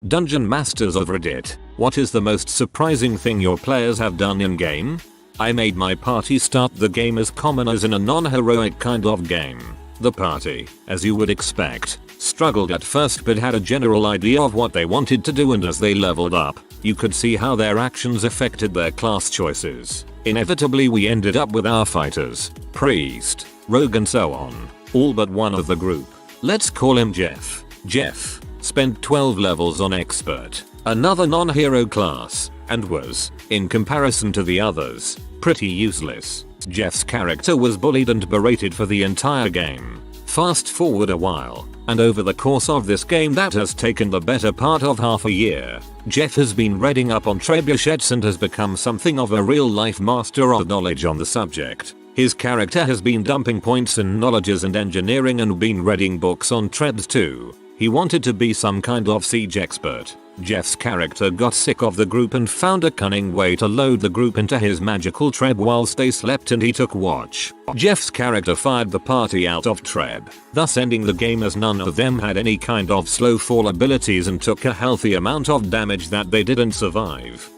Dungeon Masters of Reddit, what is the most surprising thing your players have done in game? I made my party start the game as commoners in a non-heroic kind of game. The party, as you would expect, struggled at first but had a general idea of what they wanted to do, and as they leveled up, you could see how their actions affected their class choices. Inevitably we ended up with our fighters, priest, rogue and so on, all but one of the group. Let's call him Jeff. Jeff spent 12 levels on expert, another non-hero class, and was, in comparison to the others, pretty useless. Jeff's character was bullied and berated for the entire game. Fast forward a while, and over the course of this game that has taken the better part of half a year, Jeff has been reading up on trebuchets and has become something of a real-life master of knowledge on the subject. His character has been dumping points in knowledges and engineering and been reading books on trebs too. He wanted to be some kind of siege expert. Jeff's character got sick of the group and found a cunning way to load the group into his magical treb whilst they slept and he took watch. Jeff's character fired the party out of treb, thus ending the game as none of them had any kind of slow fall abilities and took a healthy amount of damage that they didn't survive.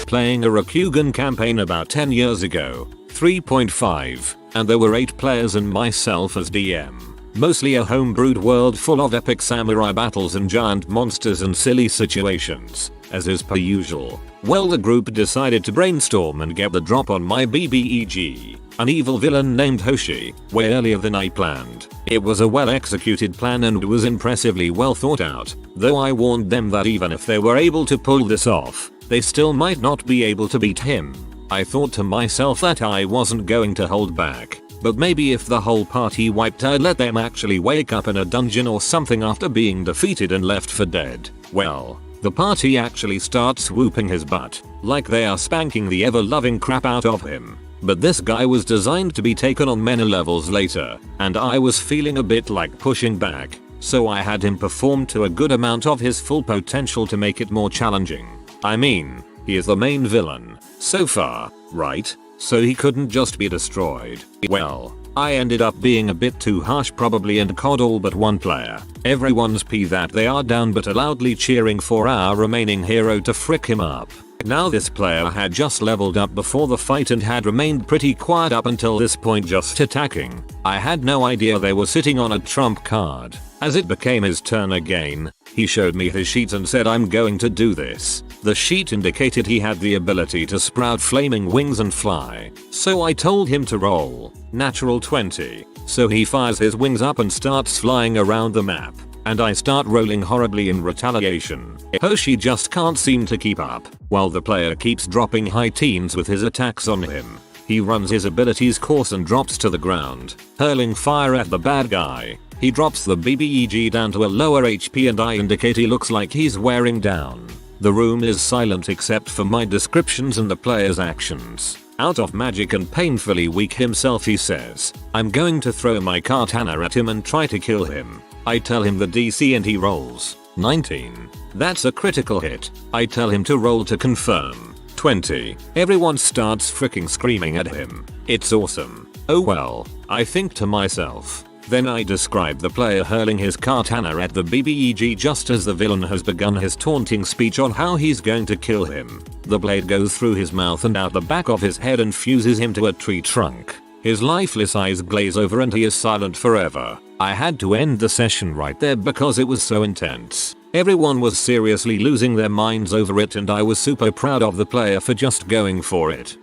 Playing a Rokugan campaign about 10 years ago, 3.5, and there were 8 players and myself as DM. Mostly a homebrewed world full of epic samurai battles and giant monsters and silly situations, as is per usual. Well, the group decided to brainstorm and get the drop on my BBEG, an evil villain named Hoshi, way earlier than I planned. It was a well executed plan and was impressively well thought out, though I warned them that even if they were able to pull this off, they still might not be able to beat him. I thought to myself that I wasn't going to hold back. But maybe if the whole party wiped, I'd let them actually wake up in a dungeon or something after being defeated and left for dead. Well, the party actually starts whooping his butt, like they are spanking the ever-loving crap out of him. But this guy was designed to be taken on many levels later, and I was feeling a bit like pushing back, so I had him perform to a good amount of his full potential to make it more challenging. I mean, he is the main villain, so far, right? So he couldn't just be destroyed. Well, I ended up being a bit too harsh probably and caught all but one player. Everyone's pee that they are down but are loudly cheering for our remaining hero to frick him up. Now this player had just leveled up before the fight and had remained pretty quiet up until this point, just attacking. I had no idea they were sitting on a trump card. As it became his turn again, he showed me his sheet and said, "I'm going to do this." The sheet indicated he had the ability to sprout flaming wings and fly. So I told him to roll. Natural 20. So he fires his wings up and starts flying around the map. And I start rolling horribly in retaliation. Hoshi just can't seem to keep up, while the player keeps dropping high teens with his attacks on him. He runs his abilities course and drops to the ground, hurling fire at the bad guy. He drops the BBEG down to a lower HP and I indicate he looks like he's wearing down. The room is silent except for my descriptions and the player's actions. Out of magic and painfully weak himself, he says, "I'm going to throw my katana at him and try to kill him." I tell him the DC and he rolls 19. That's a critical hit. I tell him to roll to confirm 20. Everyone starts freaking screaming at him. It's awesome. Oh well, I think to myself. Then I describe the player hurling his katana at the BBEG just as the villain has begun his taunting speech on how he's going to kill him. The blade goes through his mouth and out the back of his head and fuses him to a tree trunk. His lifeless eyes glaze over and he is silent forever. I had to end the session right there because it was so intense. Everyone was seriously losing their minds over it and I was super proud of the player for just going for it.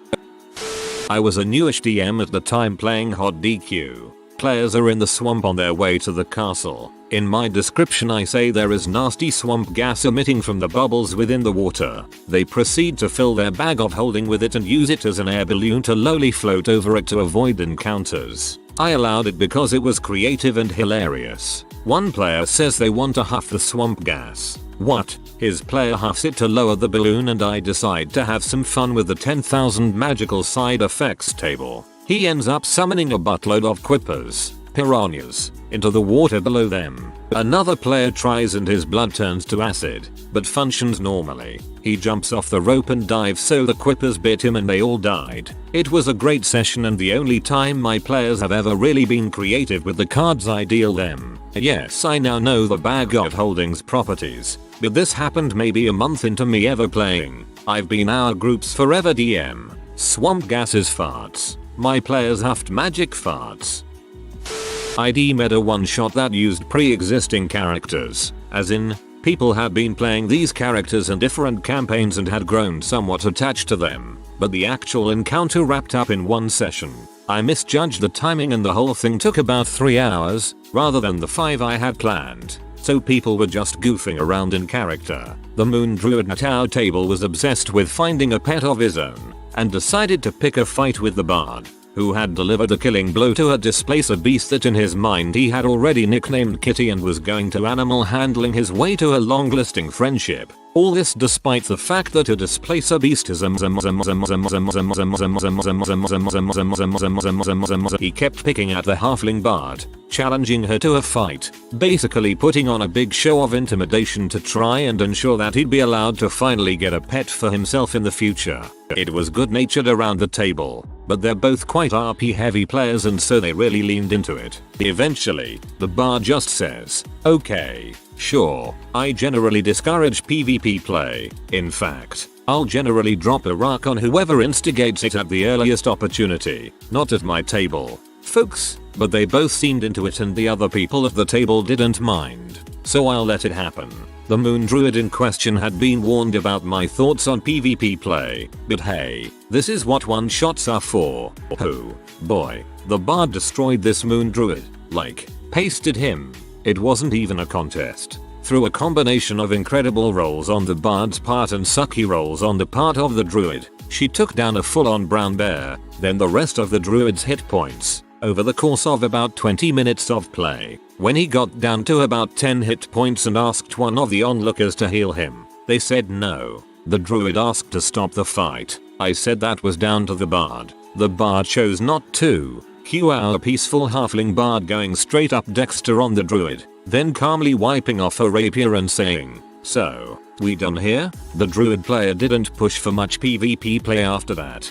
I was a newish DM at the time playing Hot DQ. Players are in the swamp on their way to the castle. In my description I say there is nasty swamp gas emitting from the bubbles within the water. They proceed to fill their bag of holding with it and use it as an air balloon to lowly float over it to avoid encounters. I allowed it because it was creative and hilarious. One player says they want to huff the swamp gas. What? His player huffs it to lower the balloon and I decide to have some fun with the 10,000 magical side effects table. He ends up summoning a buttload of quippers, piranhas, into the water below them. Another player tries and his blood turns to acid, but functions normally. He jumps off the rope and dives so the quippers bit him and they all died. It was a great session and the only time my players have ever really been creative with the cards I deal them. Yes, I now know the bag of holdings properties. but this happened maybe a month into me ever playing. I've been our group's forever DM. Swamp gases farts. My players huffed magic farts. I DM'd a one shot that used pre-existing characters, as in, people had been playing these characters in different campaigns and had grown somewhat attached to them, but the actual encounter wrapped up in one session. I misjudged the timing and the whole thing took about 3 hours, rather than the 5 I had planned, so people were just goofing around in character. The moon druid at our table was obsessed with finding a pet of his own, and decided to pick a fight with the bard, who had delivered a killing blow to a displacer beast that in his mind he had already nicknamed Kitty and was going to animal handling his way to a long-lasting friendship. All this despite the fact that a displacer beast is he kept picking at the halfling bard, challenging her to a fight, basically putting on a big show of intimidation to try and ensure that he'd be allowed to finally get a pet for himself in the future. It was good-natured around the table, but they're both quite RP heavy players and so they really leaned into it. Eventually, the bard just says, "Okay, sure, I generally discourage PvP play. In fact, I'll generally drop a rock on whoever instigates it at the earliest opportunity, not at my table, folks." But they both seemed into it and the other people at the table didn't mind, so I'll let it happen. The moon druid in question had been warned about my thoughts on PvP play, but hey, this is what one shots are for. Oh boy, the bard destroyed this moon druid, like, pasted him. It wasn't even a contest. Through a combination of incredible rolls on the bard's part and sucky rolls on the part of the druid, she took down a full-on brown bear, then the rest of the druid's hit points, over the course of about 20 minutes of play. When he got down to about 10 hit points and asked one of the onlookers to heal him, they said no. The druid asked to stop the fight. I said that was down to the bard. The bard chose not to. Cue our peaceful halfling bard going straight up Dexter on the druid, then calmly wiping off her rapier and saying, "So, we done here?" The druid player didn't push for much PvP play after that.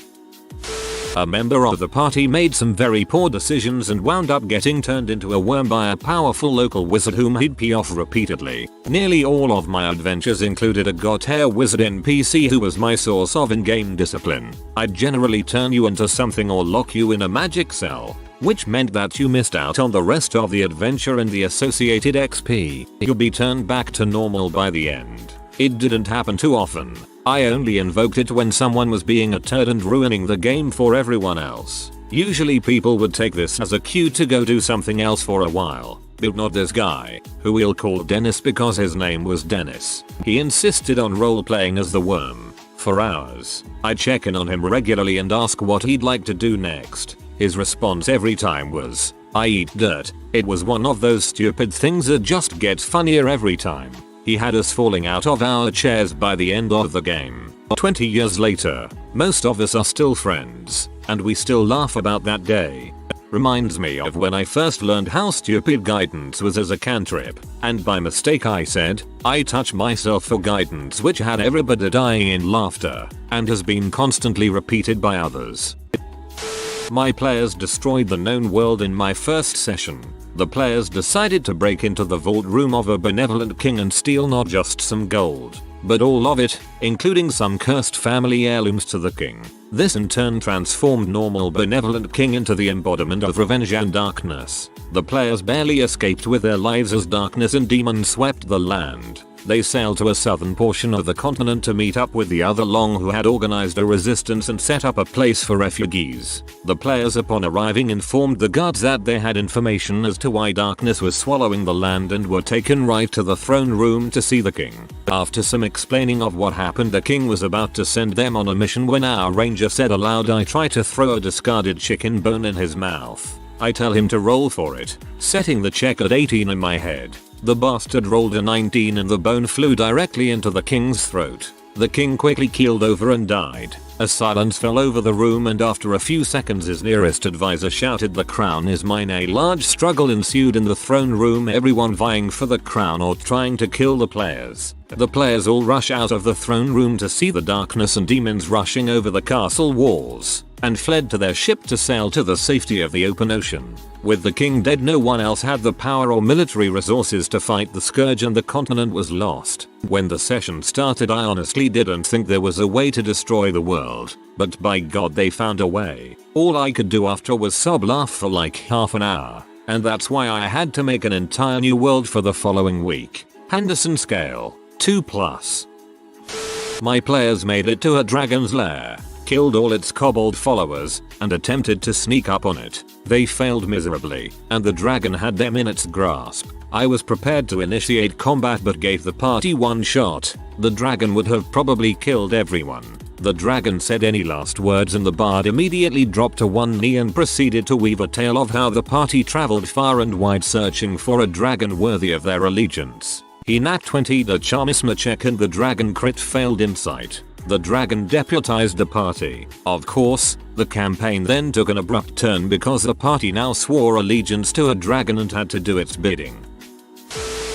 A member of the party made some very poor decisions and wound up getting turned into a worm by a powerful local wizard whom he'd pee off repeatedly. Nearly all of my adventures included a god-hair wizard NPC who was my source of in-game discipline. I'd generally turn you into something or lock you in a magic cell, which meant that you missed out on the rest of the adventure and the associated XP. You'd be turned back to normal by the end. It didn't happen too often. I only invoked it when someone was being a turd and ruining the game for everyone else. Usually people would take this as a cue to go do something else for a while, but not this guy, who we'll call Dennis because his name was Dennis. He insisted on role-playing as the worm for hours. I check in on him regularly and ask what he'd like to do next. His response every time was, "I eat dirt." It was one of those stupid things that just gets funnier every time. He had us falling out of our chairs by the end of the game. 20 years later, most of us are still friends, and we still laugh about that day. Reminds me of when I first learned how stupid guidance was as a cantrip, and by mistake I said, "I touch myself for guidance," which had everybody dying in laughter, and has been constantly repeated by others. My players destroyed the known world in my first session. The players decided to break into the vault room of a benevolent king and steal not just some gold, but all of it, including some cursed family heirlooms to the king. This in turn transformed normal benevolent king into the embodiment of revenge and darkness. The players barely escaped with their lives as darkness and demons swept the land. They sailed to a southern portion of the continent to meet up with the other Long who had organized a resistance and set up a place for refugees. The players upon arriving informed the guards that they had information as to why darkness was swallowing the land and were taken right to the throne room to see the king. After some explaining of what happened, the king was about to send them on a mission when our ranger said aloud, "I try to throw a discarded chicken bone in his mouth." I tell him to roll for it, setting the check at 18 in my head. The bastard rolled a 19 and the bone flew directly into the king's throat. The king quickly keeled over and died. A silence fell over the room and after a few seconds his nearest advisor shouted, "The crown is mine." A large struggle ensued in the throne room, everyone vying for the crown or trying to kill the players. The players all rush out of the throne room to see the darkness and demons rushing over the castle walls. and fled to their ship to sail to the safety of the open ocean. With the king dead, no one else had the power or military resources to fight the scourge, and the continent was lost. When the session started, I honestly didn't think there was a way to destroy the world, but by God they found a way. All I could do after was sob laugh for like half an hour, and that's why I had to make an entire new world for the following week. Henderson scale 2+. My players made it to a dragon's lair, killed all its kobold followers, and attempted to sneak up on it. They failed miserably, and the dragon had them in its grasp. I was prepared to initiate combat but gave the party one shot. The dragon would have probably killed everyone. The dragon said any last words, and the bard immediately dropped to one knee and proceeded to weave a tale of how the party traveled far and wide searching for a dragon worthy of their allegiance. He nat 20'd a charisma check and the dragon crit failed insight. The dragon deputized the party. Of course, the campaign then took an abrupt turn because the party now swore allegiance to a dragon and had to do its bidding.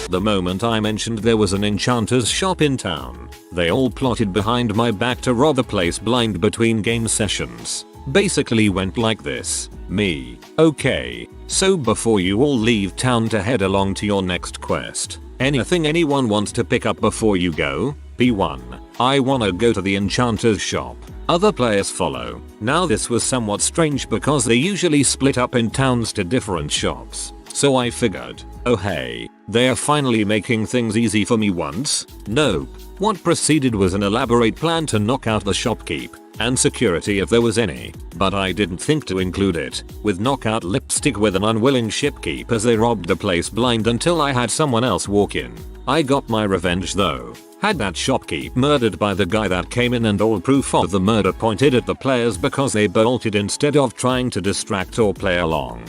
The moment I mentioned there was an enchanter's shop in town, they all plotted behind my back to rob the place blind between game sessions. Basically went like this. Me. Okay, so before you all leave town to head along to your next quest, anything anyone wants to pick up before you go? P1. I wanna go to the enchanter's shop. Other players follow. Now this was somewhat strange because they usually split up in towns to different shops. So I figured, oh hey, they are finally making things easy for me once. Nope. What proceeded was an elaborate plan to knock out the shopkeep and security if there was any, but I didn't think to include it with knockout lipstick with an unwilling shopkeep as they robbed the place blind until I had someone else walk in. I got my revenge though. Had that shopkeep murdered by the guy that came in, and all proof of the murder pointed at the players because they bolted instead of trying to distract or play along.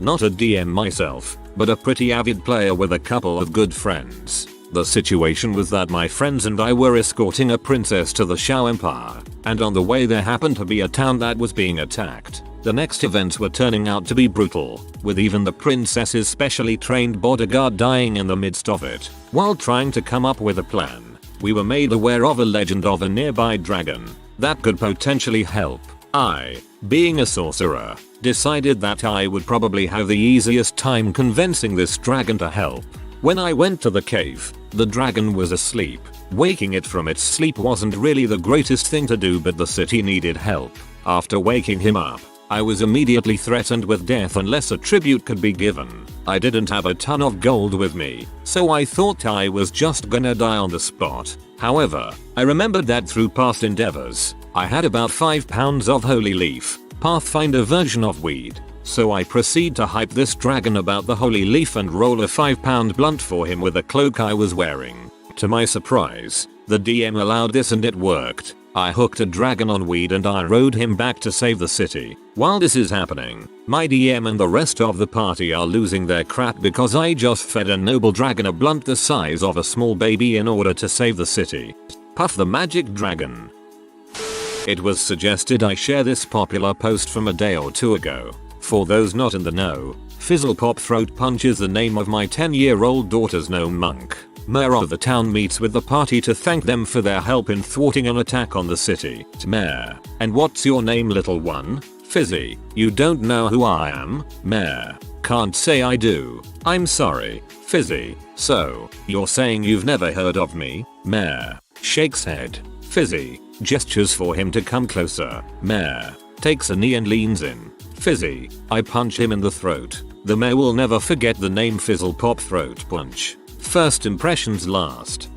Not a DM myself, but a pretty avid player with a couple of good friends. The situation was that my friends and I were escorting a princess to the Shao Empire, and on the way there happened to be a town that was being attacked. The next events were turning out to be brutal, with even the princess's specially trained bodyguard dying in the midst of it. While trying to come up with a plan, we were made aware of a legend of a nearby dragon that could potentially help. I, being a sorcerer, decided that I would probably have the easiest time convincing this dragon to help. When I went to the cave, the dragon was asleep. Waking it from its sleep wasn't really the greatest thing to do, but the city needed help. After waking him up, I was immediately threatened with death unless a tribute could be given. I didn't have a ton of gold with me, so I thought I was just gonna die on the spot. However, I remembered that through past endeavors, I had about 5 pounds of holy leaf, Pathfinder version of weed. So I proceed to hype this dragon about the holy leaf and roll a 5-pound blunt for him with a cloak I was wearing. To my surprise, the DM allowed this and it worked. I hooked a dragon on weed and I rode him back to save the city. While this is happening, my DM and the rest of the party are losing their crap because I just fed a noble dragon a blunt the size of a small baby in order to save the city. Puff the magic dragon. It was suggested I share this popular post from a day or two ago. For those not in the know, Fizzlepop throat punch is the name of my 10-year-old daughter's gnome monk. Mayor of the town meets with the party to thank them for their help in thwarting an attack on the city. Mayor, and what's your name, little one? Fizzy, you don't know who I am? Mayor, can't say I do. I'm sorry. Fizzy, so, you're saying you've never heard of me? Mayor, shakes head. Fizzy, gestures for him to come closer. Mayor, takes a knee and leans in. Fizzy, I punch him in the throat. The mayor will never forget the name Fizzlepop throat punch. First impressions last.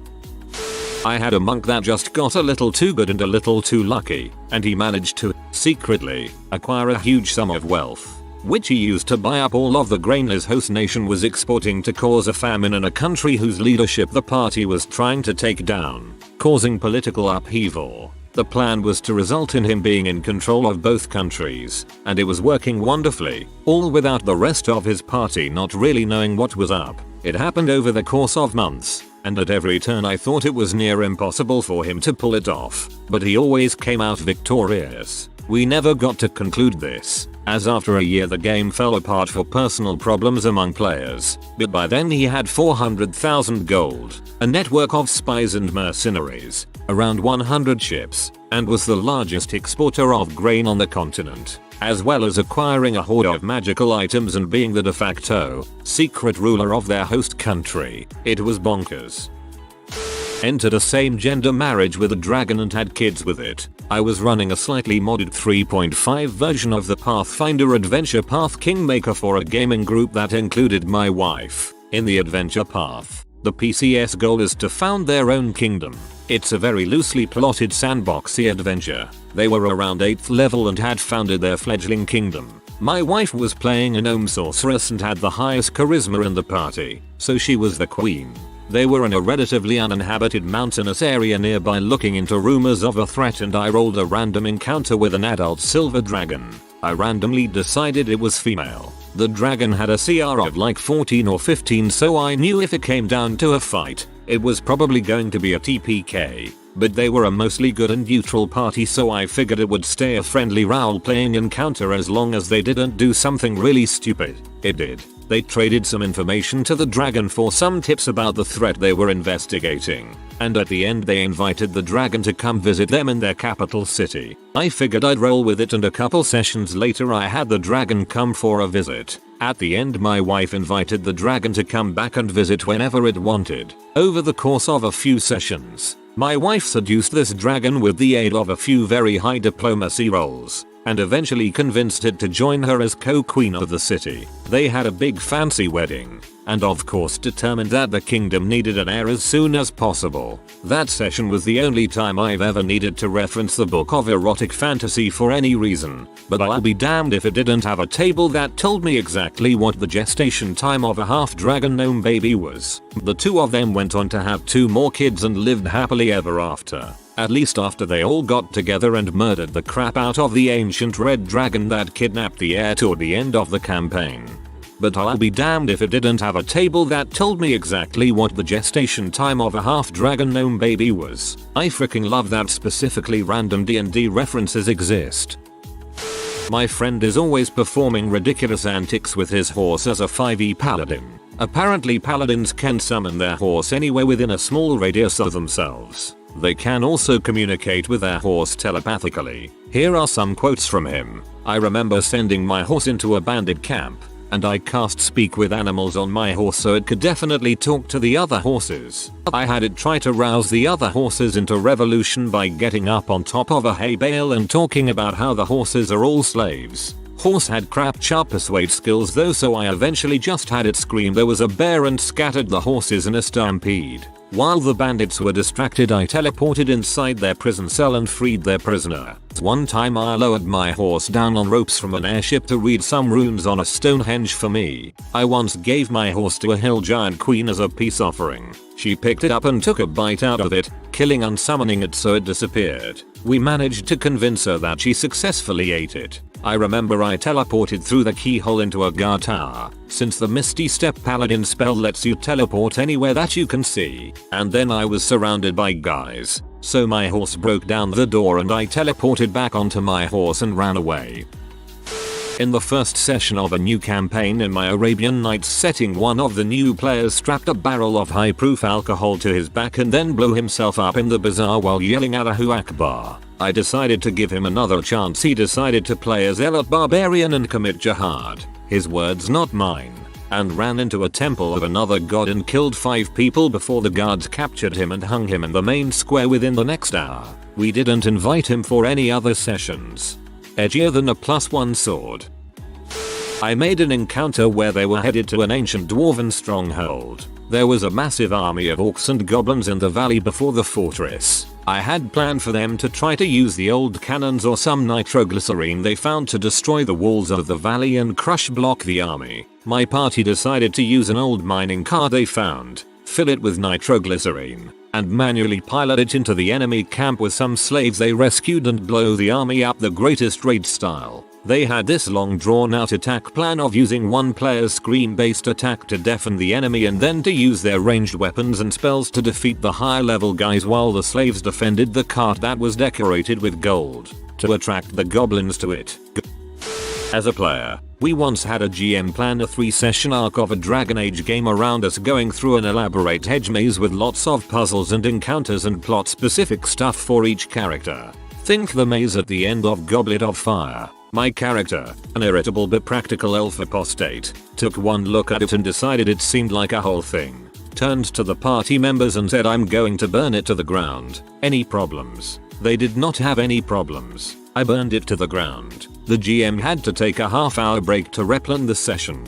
I had a monk that just got a little too good and a little too lucky, and he managed to, secretly, acquire a huge sum of wealth, which he used to buy up all of the grain his host nation was exporting to cause a famine in a country whose leadership the party was trying to take down, causing political upheaval. The plan was to result in him being in control of both countries, and it was working wonderfully, all without the rest of his party not really knowing what was up. It happened over the course of months, and at every turn I thought it was near impossible for him to pull it off, but he always came out victorious. We never got to conclude this, as after a year the game fell apart for personal problems among players, but by then he had 400,000 gold, a network of spies and mercenaries, around 100 ships, and was the largest exporter of grain on the continent, as well as acquiring a hoard of magical items and being the de facto secret ruler of their host country. It was bonkers. Entered a same-gender marriage with a dragon and had kids with it. I was running a slightly modded 3.5 version of the Pathfinder Adventure Path Kingmaker for a gaming group that included my wife. In the adventure path, the PCS goal is to found their own kingdom. It's a very loosely plotted sandboxy adventure. They were around 8th level and had founded their fledgling kingdom. My wife was playing a gnome sorceress and had the highest charisma in the party, so she was the queen. They were in a relatively uninhabited mountainous area nearby looking into rumors of a threat, and I rolled a random encounter with an adult silver dragon. I randomly decided it was female. The dragon had a CR of like 14 or 15, so I knew if it came down to a fight, it was probably going to be a TPK. But they were a mostly good and neutral party, so I figured it would stay a friendly role-playing encounter as long as they didn't do something really stupid. It did. They traded some information to the dragon for some tips about the threat they were investigating, and at the end they invited the dragon to come visit them in their capital city. I figured I'd roll with it, and a couple sessions later I had the dragon come for a visit. At the end my wife invited the dragon to come back and visit whenever it wanted. Over the course of a few sessions, my wife seduced this dragon with the aid of a few very high diplomacy rolls, and eventually convinced it to join her as co-queen of the city. They had a big fancy wedding, and of course determined that the kingdom needed an heir as soon as possible. That session was the only time I've ever needed to reference the book of erotic fantasy for any reason, but I'll be damned if it didn't have a table that told me exactly what the gestation time of a half-dragon gnome baby was. The two of them went on to have 2 more kids and lived happily ever after. At least after they all got together and murdered the crap out of the ancient red dragon that kidnapped the heir toward the end of the campaign. But I'll be damned if it didn't have a table that told me exactly what the gestation time of a half-dragon gnome baby was. I freaking love that specifically random D&D references exist. My friend is always performing ridiculous antics with his horse as a 5e paladin. Apparently paladins can summon their horse anywhere within a small radius of themselves. They can also communicate with their horse telepathically. Here are some quotes from him. I remember sending my horse into a bandit camp, and I cast speak with animals on my horse so it could definitely talk to the other horses. I had it try to rouse the other horses into revolution by getting up on top of a hay bale and talking about how the horses are all slaves. Horse had crap sharp persuade skills though, so I eventually just had it scream there was a bear and scattered the horses in a stampede. While the bandits were distracted, I teleported inside their prison cell and freed their prisoner. One time I lowered my horse down on ropes from an airship to read some runes on a Stonehenge for me. I once gave my horse to a hill giant queen as a peace offering. She picked it up and took a bite out of it, killing and summoning it so it disappeared. We managed to convince her that she successfully ate it. I remember I teleported through the keyhole into a guard tower, since the Misty Step Paladin spell lets you teleport anywhere that you can see, and then I was surrounded by guys, so my horse broke down the door and I teleported back onto my horse and ran away. In the first session of a new campaign in my Arabian Nights setting, one of the new players strapped a barrel of high-proof alcohol to his back and then blew himself up in the bazaar while yelling Allahu Akbar. I decided to give him another chance. He decided to play a zealot barbarian and commit jihad, his words not mine, and ran into a temple of another god and killed 5 people before the guards captured him and hung him in the main square within the next hour. We didn't invite him for any other sessions. Edgier than a +1 sword. I made an encounter where they were headed to an ancient dwarven stronghold. There was a massive army of orcs and goblins in the valley before the fortress. I had planned for them to try to use the old cannons or some nitroglycerine they found to destroy the walls of the valley and crush block the army. My party decided to use an old mining car they found, fill it with nitroglycerine, and manually pilot it into the enemy camp with some slaves they rescued and blow the army up the greatest raid style. They had this long drawn out attack plan of using one player's scream based attack to deafen the enemy and then to use their ranged weapons and spells to defeat the higher level guys while the slaves defended the cart that was decorated with gold. to attract the goblins to it. As a player, we once had a GM plan a 3-session arc of a Dragon Age game around us going through an elaborate hedge maze with lots of puzzles and encounters and plot specific stuff for each character. Think the maze at the end of Goblet of Fire. My character, an irritable but practical elf apostate, took one look at it and decided it seemed like a whole thing. Turned to the party members and said, "I'm going to burn it to the ground. Any problems?" They did not have any problems. I burned it to the ground. The GM had to take a half-hour break to replan the session.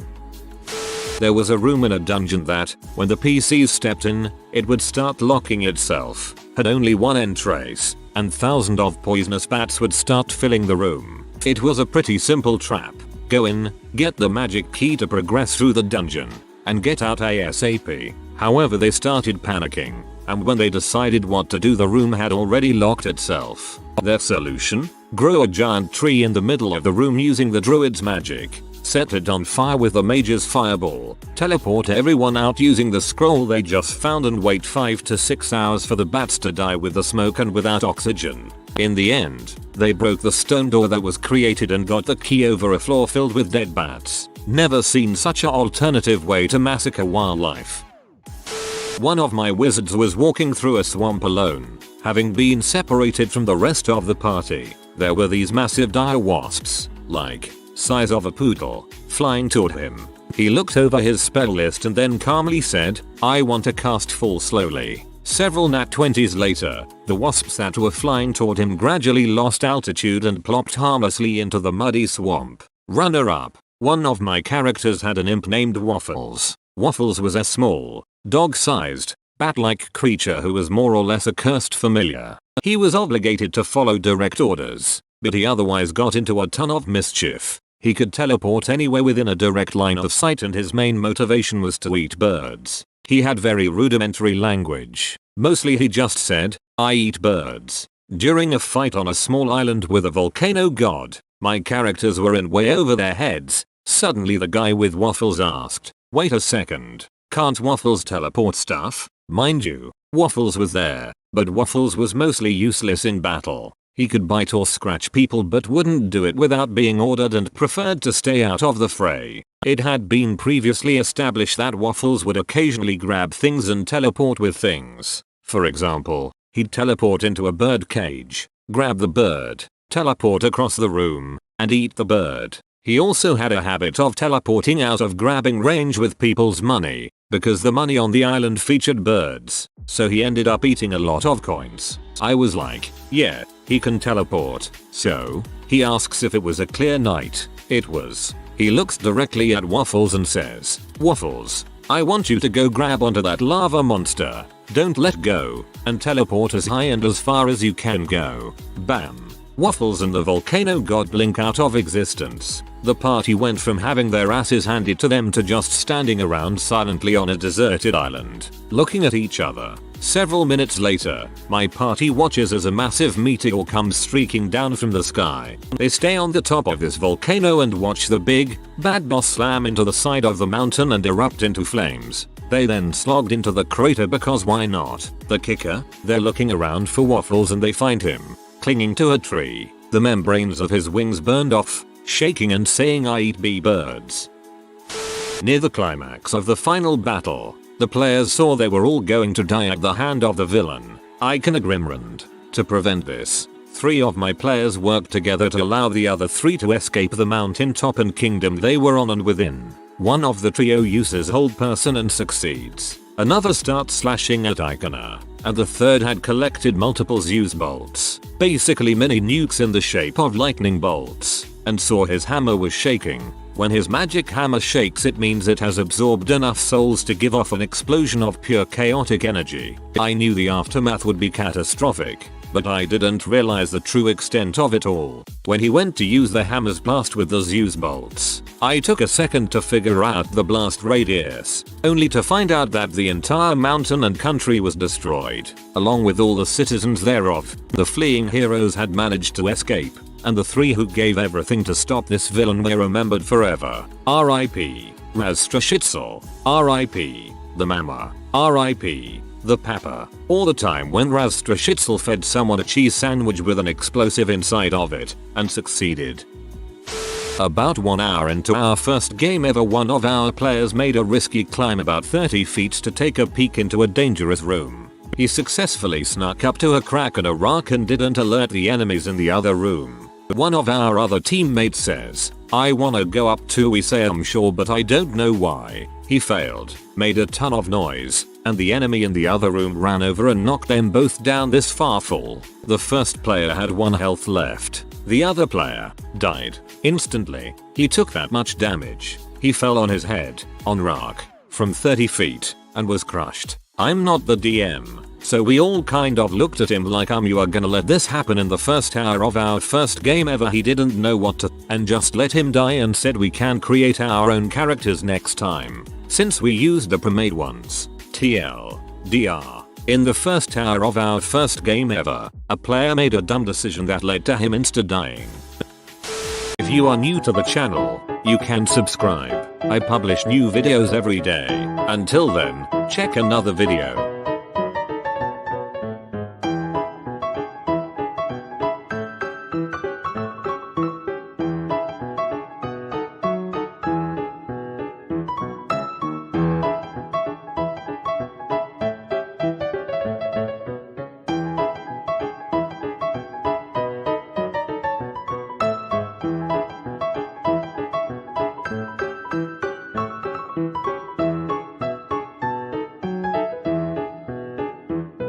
There was a room in a dungeon that, when the PCs stepped in, it would start locking itself. Had only one entrance, and thousands of poisonous bats would start filling the room. It was a pretty simple trap. Go in, get the magic key to progress through the dungeon, and get out ASAP. However, they started panicking, and when they decided what to do, the room had already locked itself. Their solution? Grow a giant tree in the middle of the room using the druid's magic. Set it on fire with the mage's fireball. Teleport everyone out using the scroll they just found and wait 5 to 6 hours for the bats to die with the smoke and without oxygen. In the end, they broke the stone door that was created and got the key over a floor filled with dead bats. Never seen such an alternative way to massacre wildlife. One of my wizards was walking through a swamp alone, having been separated from the rest of the party. There were these massive dire wasps, like, size of a poodle, flying toward him. He looked over his spell list and then calmly said, "I want to cast Fall slowly." Several nat 20s later, the wasps that were flying toward him gradually lost altitude and plopped harmlessly into the muddy swamp. Runner up. One of my characters had an imp named Waffles. Waffles was a small, dog-sized, bat-like creature who was more or less a cursed familiar. He was obligated to follow direct orders, but he otherwise got into a ton of mischief. He could teleport anywhere within a direct line of sight, and his main motivation was to eat birds. He had very rudimentary language. Mostly he just said, "I eat birds." During a fight on a small island with a volcano god, my characters were in way over their heads. Suddenly the guy with Waffles asked, "Wait a second, can't Waffles teleport stuff?" Mind you, Waffles was there, but Waffles was mostly useless in battle. He could bite or scratch people but wouldn't do it without being ordered and preferred to stay out of the fray. It had been previously established that Waffles would occasionally grab things and teleport with things. For example, he'd teleport into a bird cage, grab the bird, teleport across the room, and eat the bird. He also had a habit of teleporting out of grabbing range with people's money, because the money on the island featured birds, so he ended up eating a lot of coins. I was like, yeah, he can teleport. So, he asks if it was a clear night. It was. He looks directly at Waffles and says, "Waffles, I want you to go grab onto that lava monster. Don't let go, and teleport as high and as far as you can go." Bam. Waffles and the volcano god blink out of existence. The party went from having their asses handed to them to just standing around silently on a deserted island, looking at each other. Several minutes later, my party watches as a massive meteor comes streaking down from the sky. They stay on the top of this volcano and watch the big, bad boss slam into the side of the mountain and erupt into flames. They then slogged into the crater because why not? The kicker? They're looking around for Waffles and they find him, clinging to a tree, the membranes of his wings burned off, shaking and saying, "I eat bee birds." Near the climax of the final battle, the players saw they were all going to die at the hand of the villain, Icona Grimrand. To prevent this, 3 of my players worked together to allow the other 3 to escape the mountain top and kingdom they were on and within. One of the trio uses hold person and succeeds. Another starts slashing at Icona, and the third had collected multiple Zeus bolts, basically mini nukes in the shape of lightning bolts, and saw his hammer was shaking. When his magic hammer shakes, it means it has absorbed enough souls to give off an explosion of pure chaotic energy. I knew the aftermath would be catastrophic, but I didn't realize the true extent of it all. When he went to use the hammer's blast with the Zeus bolts, I took a second to figure out the blast radius, only to find out that the entire mountain and country was destroyed, along with all the citizens thereof. The fleeing heroes had managed to escape, and the 3 who gave everything to stop this villain were remembered forever. R.I.P. Razstrashitzel. R.I.P. the Mama. R.I.P. The pepper. All the time when Rastrashitzel fed someone a cheese sandwich with an explosive inside of it, and succeeded. About 1 hour into our first game ever, one of our players made a risky climb about 30 feet to take a peek into a dangerous room. He successfully snuck up to a crack in a rock and didn't alert the enemies in the other room. One of our other teammates says, "I wanna go up too." We say, "I'm sure, but I don't know why." He failed, made a ton of noise, and the enemy in the other room ran over and knocked them both down. This far fall. The first player had 1 health left. The other player died instantly. He took that much damage. He fell on his head, on rock, from 30 feet, and was crushed. I'm not the DM, so we all kind of looked at him like, you are gonna let this happen in the first hour of our first game ever?" He didn't know what to, and just let him die and said we can create our own characters next time, since we used the pre-made ones. TLDR. In the first hour of our first game ever, a player made a dumb decision that led to him insta-dying. If you are new to the channel, you can subscribe. I publish new videos every day. Until then, check another video.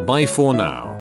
Bye for now.